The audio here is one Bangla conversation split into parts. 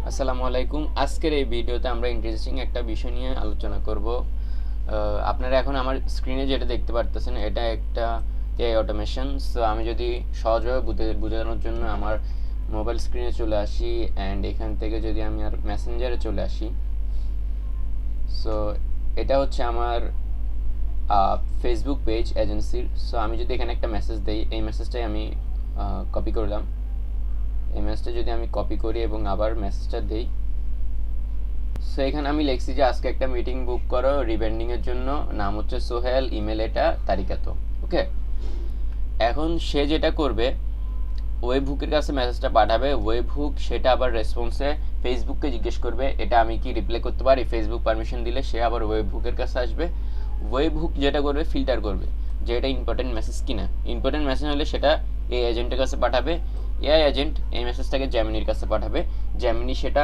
আসসালামু আলাইকুম। আজকের এই ভিডিওতে আমরা ইন্টারেস্টিং একটা বিষয় নিয়ে আলোচনা করব। আপনারা এখন আমার স্ক্রিনে যেটা দেখতে পারতেছেন এটা একটা এআই অটোমেশন। সো আমি যদি সহজভাবে বোঝানোর জন্য আমার মোবাইল স্ক্রিনে চলে আসি অ্যান্ড এখান থেকে যদি আমি আর মেসেঞ্জারে চলে আসি। সো এটা হচ্ছে আমার ফেসবুক পেজ এজেন্সির। সো আমি যদি এখানে একটা মেসেজ দিই, এই মেসেজটাই আমি কপি করলাম। এই মেসেজটা যদি আমি কপি করি এবং আবার মেসেজটা দিই, সো এখানে আমি লিখছি যে আজকে একটা মিটিং বুক করো রিব্র্যান্ডিংয়ের জন্য, নাম হচ্ছে সোহেল, ইমেল এটা, তারিখ এত। ওকে, এখন সে যেটা করবে, ওয়েব হুকের কাছে মেসেজটা পাঠাবে, ওয়েব হুক সেটা আবার রেসপন্সে ফেসবুককে জিজ্ঞেস করবে এটা আমি কি রিপ্লাই করতে পারি, ফেসবুক পারমিশন দিলে সে আবার ওয়েব হুকের কাছে আসবে। ওয়েব হুক যেটা করবে ফিল্টার করবে যে এটা ইম্পর্টেন্ট মেসেজ কিনা। ইম্পর্টেন্ট মেসেজ হলে সেটা এই এজেন্টের কাছে পাঠাবে। এআই এজেন্ট এই মেসেজটাকে জ্যামিনির কাছে পাঠাবে। জ্যামিনি সেটা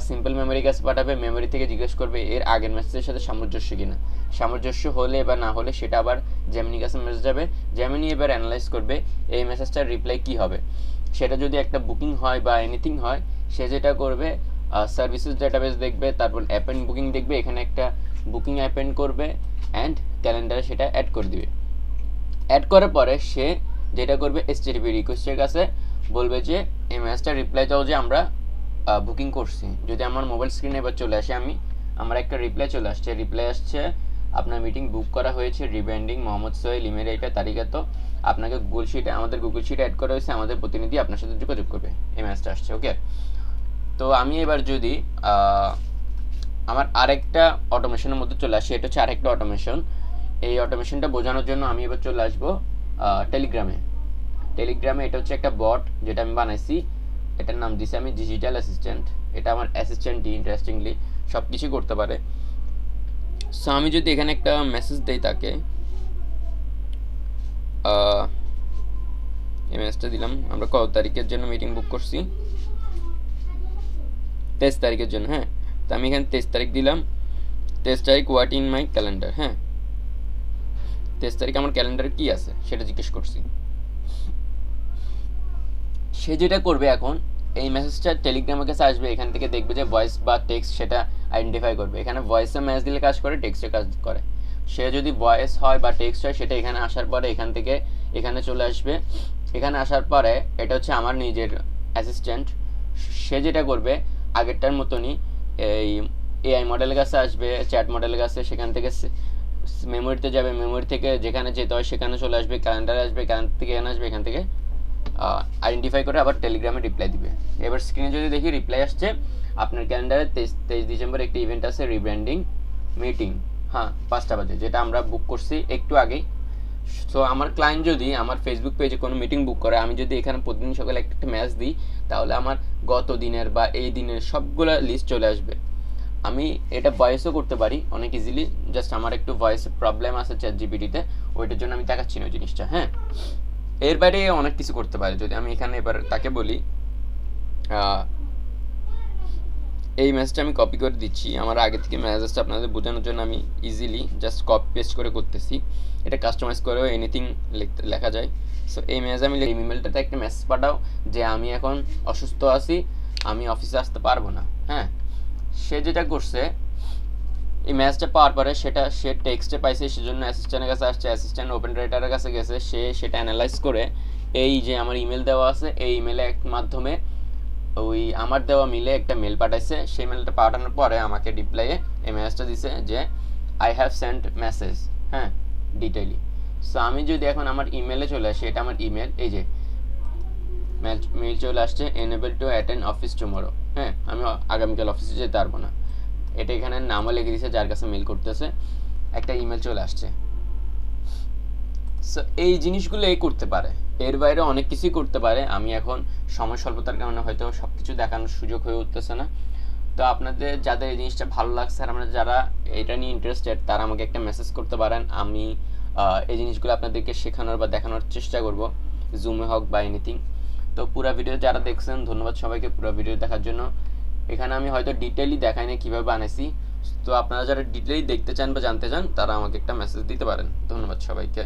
সিম্পল মেমোরির কাছে পাঠাবে। মেমোরি থেকে জিজ্ঞেস করবে এর আগের মেসেজের সাথে সামঞ্জস্য কিনা। সামঞ্জস্য হলে বা না হলে সেটা আবার জ্যামিনির কাছে মেসেজ যাবে। জ্যামিনি এবার অ্যানালাইজ করবে এই মেসেজটার রিপ্লাই কী হবে। সেটা যদি একটা বুকিং হয় বা এনিথিং হয়, সে যেটা করবে সার্ভিসেস ডাটাবেস দেখবে, তারপর অ্যাপেন্ড বুকিং দেখবে, এখানে একটা বুকিং অ্যাপেন্ড করবে অ্যান্ড ক্যালেন্ডারে সেটা অ্যাড করে দিবে। অ্যাড করার পরে সে যেটা করবে HTTP রিকোয়েস্টের কাছে বলবে যে এই মেসেজটা রিপ্লাই দাও যে আমরা বুকিং করছি। যদি আমার মোবাইল স্ক্রিনে এবার চলে আসে, আমার একটা রিপ্লাই চলে আসছে। রিপ্লাই আসছে আপনার মিটিং বুক করা হয়েছে রিব্র্যান্ডিং মোহাম্মদ সোহেল, ইমেল এটা, তারিখ এত, আপনাকে আমাদের গুগল শিটে অ্যাড করা হয়েছে, আমাদের প্রতিনিধি আপনার সাথে যোগাযোগ করবে। এই মেসেজটা আসছে। ওকে, তো আমি এবার যদি আমার আরেকটা অটোমেশনের মধ্যে চলে আসি, এটা হচ্ছে আরেকটা অটোমেশন। এই অটোমেশনটা বোঝানোর জন্য আমি এবার চলে আসবো টেলিগ্রামে। এটা হচ্ছে একটা বট যেটা আমি বানাইছি। এটার নাম দিছি আমি ডিজিটাল অ্যাসিস্ট্যান্ট। এটা আমার অ্যাসিস্ট্যান্টই ইন্টারেস্টিংলি সব কিছুই করতে পারে। সো আমি যদি এখানে একটা মেসেজ দিই তাকে, এই মেসেজটা দিলাম, আমরা কত তারিখের জন্য মিটিং বুক করছি, 23 তারিখের জন্য। হ্যাঁ, তো আমি এখানে 23 তারিখ দিলাম। 23 তারিখ হোয়াট ইন মাই ক্যালেন্ডার। হ্যাঁ, 23 তারিখ আমার ক্যালেন্ডারে কী আছে সেটা জিজ্ঞেস করছি। সে যেটা করবে এখন, এই মেসেজটা টেলিগ্রামের কাছে আসবে, এখান থেকে দেখবে যে ভয়েস বা টেক্সট সেটা আইডেন্টিফাই করবে। এখানে ভয়েসে মেসেজ দিলে কাজ করে, টেক্সটে কাজ করে। সে যদি ভয়েস হয় বা টেক্সট হয় সেটা এখানে আসার পরে এখান থেকে এখানে চলে আসবে। এখানে আসার পরে এটা হচ্ছে আমার নিজের অ্যাসিস্ট্যান্ট। সে যেটা করবে আগেরটার মতনই এই এআই মডেলের কাছে আসবে, চ্যাট মডেলের কাছে, সেখান থেকে মেমোরিতে যাবে, মেমোরি থেকে যেখানে যেতে হয় সেখানে চলে আসবে, ক্যালেন্ডারে আসবে, ক্যালেন্ডার থেকে এখানে আসবে, এখান থেকে আইডেন্টিফাই করে আবার টেলিগ্রামে রিপ্লাই দিবে। এবার স্ক্রিনে যদি দেখি রিপ্লাই আসছে, আপনার ক্যালেন্ডারে 23 ডিসেম্বর একটা ইভেন্ট আছে রিব্র্যান্ডিং মিটিং, হ্যাঁ 5টা বাজে, যেটা আমরা বুক করছি একটু আগেই। সো আমার ক্লায়েন্ট যদি আমার ফেসবুক পেজে কোনো মিটিং বুক করে, আমি যদি এখানে প্রতিদিন সকালে একটা ম্যাচ দিই, তাহলে আমার গত দিনের বা এই দিনের সবগুলো লিস্ট চলে আসবে। আমি এটা ভয়েসও করতে পারি অনেক ইজিলি। জাস্ট আমার একটু ভয়েসের প্রবলেম আছে চ্যাট জিপিটিতে, ওইটার জন্য আমি দেখাচ্ছি না ওই জিনিসটা। হ্যাঁ, এর বাইরে অনেক কিছু করতে পারে। যদি আমি এখানে এবার তাকে বলি এই ম্যাসেজটা আমি কপি করে দিচ্ছি, আমার আগে থেকে ম্যাসেজটা আপনাদের বোঝানোর জন্য আমি ইজিলি জাস্ট কপি পেস্ট করে করতেছি। এটা কাস্টমাইজ করেও এনিথিং লেখা যায়। সো এই মেসেজ আমি এই ইমেলটাতে একটা মেসেজ পাঠাও যে আমি এখন অসুস্থ আছি, আমি অফিসে আসতে পারবো না। হ্যাঁ, সে যেটা করছে, এই ম্যাচটা পাওয়ার পরে সে টেক্সটে পাইছে, সেজন্য অ্যাসিস্ট্যান্টের কাছে আসছে, অ্যাসিস্ট্যান্ট ওপেন রাইটারের কাছে গেছে, সে সেটা অ্যানালাইজ করে এই যে আমার ইমেল দেওয়া আছে, এই ইমেলের মাধ্যমে ওই আমার দেওয়া মিলে একটা মেল পাঠাইছে। সেই মেলটা পাঠানোর পরে আমাকে রিপ্লাইয়ে এই মেসেজটা দিছে যে আই হ্যাভ সেন্ট মেসেজ, হ্যাঁ ডিটেইলি। সো আমি যদি এখন আমার ইমেলে চলে আসি, এটা আমার ইমেল, এই যে মেল চলে আসছে, enable to attend office tomorrow. হ্যাঁ, আমি আগামীকাল অফিসে যেতে পারবো না। এটা এখানে নামও লিখে দিয়েছে যার কাছে মেল করতেছে, একটা ইমেল চলে আসছে। সো এই জিনিসগুলো এই করতে পারে, এর বাইরে অনেক কিছুই করতে পারে। আমি এখন সময় স্বল্পতার কারণে হয়তো সব কিছু দেখানোর সুযোগ হয়ে উঠতেছে না। তো আপনাদের যাদের এই জিনিসটা ভালো লাগছে আর আমরা যারা এটা নিয়ে ইন্টারেস্টেড, তারা আমাকে একটা মেসেজ করতে পারেন। আমি এই জিনিসগুলো আপনাদেরকে শেখানোর বা দেখানোর চেষ্টা করব, জুমে হোক বা এনিথিং। তো পুরো ভিডিও যারা দেখছেন ধন্যবাদ সবাইকে পুরো ভিডিও দেখার জন্য। এখানে আমি হয়তো ডিটেইলি দেখাই না কীভাবে বানাইছি। তো আপনারা যারা ডিটেইলি দেখতে চান বা জানতে চান তারা আমাকে একটা মেসেজ দিতে পারেন। ধন্যবাদ সবাইকে।